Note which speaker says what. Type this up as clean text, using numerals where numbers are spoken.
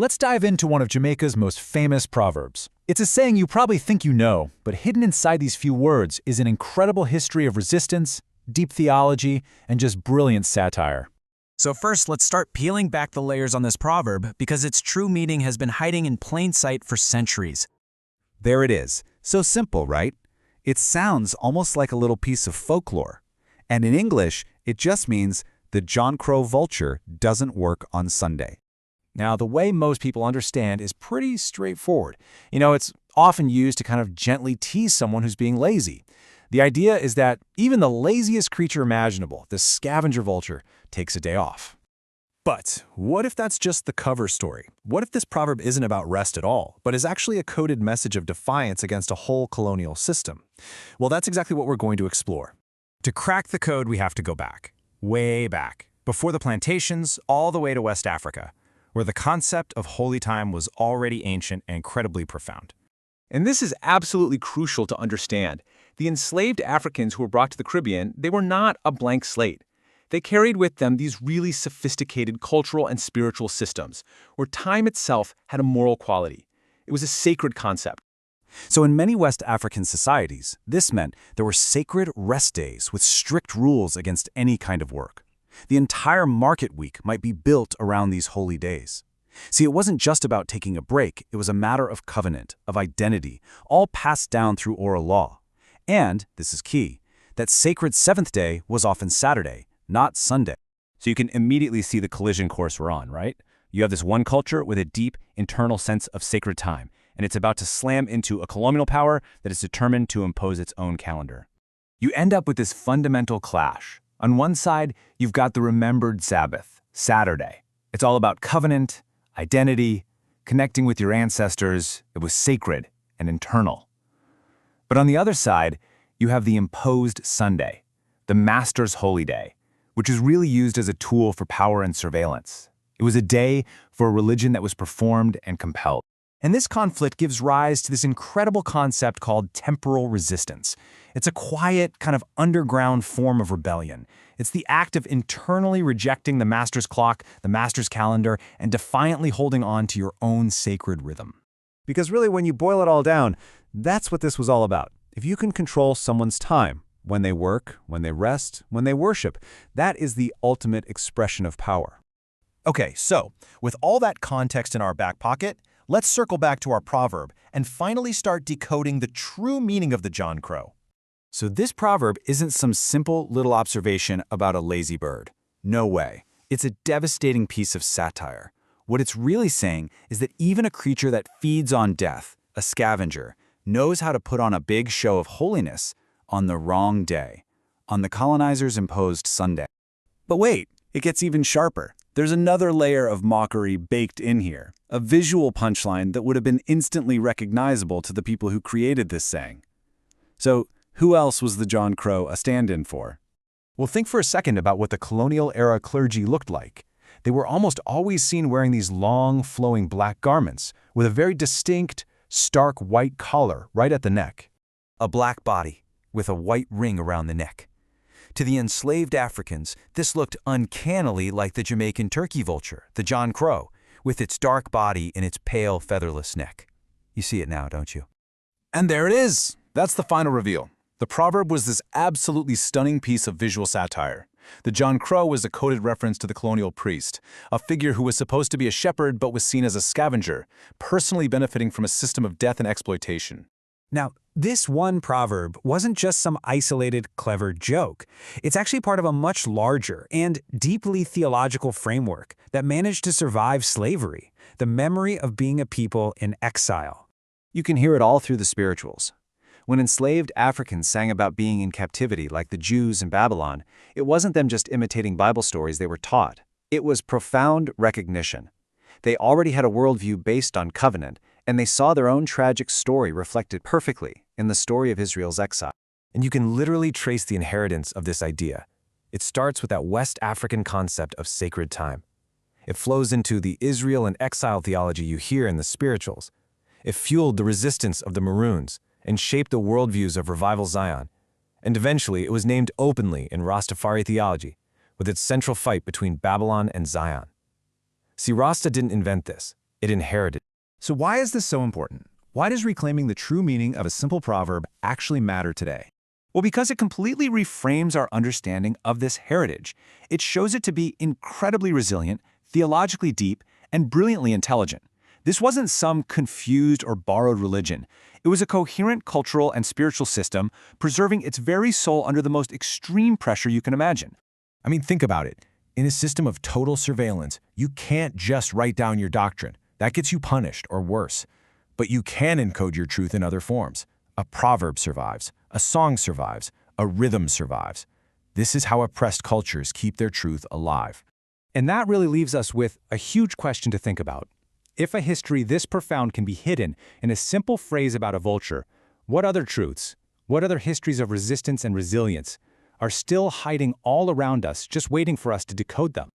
Speaker 1: Let's dive into one of Jamaica's most famous proverbs. It's a saying you probably think you know, but hidden inside these few words is an incredible history of resistance, deep theology, and just brilliant satire.
Speaker 2: So first, let's start peeling back the layers on this proverb because its true meaning has been hiding in plain sight for centuries.
Speaker 3: There it is. So simple, right? It sounds almost like a little piece of folklore. And in English, it just means the John Crow vulture doesn't work on Sunday.
Speaker 1: Now, the way most people understand is pretty straightforward. It's often used to kind of gently tease someone who's being lazy. The idea is that even the laziest creature imaginable, the scavenger vulture, takes a day off.
Speaker 4: But what if that's just the cover story? What if this proverb isn't about rest at all, but is actually a coded message of defiance against a whole colonial system? Well, that's exactly what we're going to explore. To crack the code, we have to go back, way back, before the plantations, all the way to West Africa, where the concept of holy time was already ancient and incredibly profound.
Speaker 1: And this is absolutely crucial to understand. The enslaved Africans who were brought to the Caribbean, they were not a blank slate. They carried with them these really sophisticated cultural and spiritual systems, where time itself had a moral quality. It was a sacred concept.
Speaker 3: So in many West African societies, this meant there were sacred rest days with strict rules against any kind of work. The entire market week might be built around these holy days. See, it wasn't just about taking a break, it was a matter of covenant, of identity, all passed down through oral law. And, this is key, that sacred seventh day was often Saturday, not Sunday.
Speaker 5: So you can immediately see the collision course we're on, right? You have this one culture with a deep internal sense of sacred time, and it's about to slam into a colonial power that is determined to impose its own calendar.
Speaker 1: You end up with this fundamental clash. On one side, you've got the remembered Sabbath, Saturday. It's all about covenant, identity, connecting with your ancestors. It was sacred and internal. But on the other side, you have the imposed Sunday, the master's holy day, which is really used as a tool for power and surveillance. It was a day for a religion that was performed and compelled. And this conflict gives rise to this incredible concept called temporal resistance. It's a quiet, kind of underground form of rebellion. It's the act of internally rejecting the master's clock, the master's calendar, and defiantly holding on to your own sacred rhythm.
Speaker 4: Because really, when you boil it all down, that's what this was all about. If you can control someone's time, when they work, when they rest, when they worship, that is the ultimate expression of power. Okay, so with all that context in our back pocket, let's circle back to our proverb and finally start decoding the true meaning of the John Crow.
Speaker 3: So this proverb isn't some simple little observation about a lazy bird. No way. It's a devastating piece of satire. What it's really saying is that even a creature that feeds on death, a scavenger, knows how to put on a big show of holiness on the wrong day, on the colonizers' imposed Sunday.
Speaker 4: But wait, it gets even sharper. There's another layer of mockery baked in here, a visual punchline that would have been instantly recognizable to the people who created this saying. So, who else was the John Crow a stand-in for?
Speaker 1: Well, think for a second about what the colonial-era clergy looked like. They were almost always seen wearing these long, flowing black garments with a very distinct, stark white collar right at the neck.
Speaker 3: A black body with a white ring around the neck. To the enslaved Africans, this looked uncannily like the Jamaican turkey vulture, the John Crow, with its dark body and its pale, featherless neck. You see it now, don't you?
Speaker 1: And there it is! That's the final reveal. The proverb was this absolutely stunning piece of visual satire. The John Crow was a coded reference to the colonial priest, a figure who was supposed to be a shepherd but was seen as a scavenger, personally benefiting from a system of death and exploitation.
Speaker 6: Now, this one proverb wasn't just some isolated, clever joke. It's actually part of a much larger and deeply theological framework that managed to survive slavery, the memory of being a people in exile.
Speaker 4: You can hear it all through the spirituals. When enslaved Africans sang about being in captivity like the Jews in Babylon, it wasn't them just imitating Bible stories they were taught. It was profound recognition. They already had a worldview based on covenant, and they saw their own tragic story reflected perfectly in the story of Israel's exile.
Speaker 7: And you can literally trace the inheritance of this idea. It starts with that West African concept of sacred time. It flows into the Israel and exile theology you hear in the spirituals. It fueled the resistance of the Maroons and shaped the worldviews of Revival Zion. And eventually, it was named openly in Rastafari theology, with its central fight between Babylon and Zion. See, Rasta didn't invent this. It inherited.
Speaker 4: So why is this so important? Why does reclaiming the true meaning of a simple proverb actually matter today?
Speaker 1: Well, because it completely reframes our understanding of this heritage. It shows it to be incredibly resilient, theologically deep, and brilliantly intelligent. This wasn't some confused or borrowed religion. It was a coherent cultural and spiritual system, preserving its very soul under the most extreme pressure you can imagine.
Speaker 7: I mean, think about it. In a system of total surveillance, you can't just write down your doctrine. That gets you punished, or worse. But you can encode your truth in other forms. A proverb survives, a song survives, a rhythm survives. This is how oppressed cultures keep their truth alive.
Speaker 3: And that really leaves us with a huge question to think about. If a history this profound can be hidden in a simple phrase about a vulture, what other truths, what other histories of resistance and resilience are still hiding all around us, just waiting for us to decode them?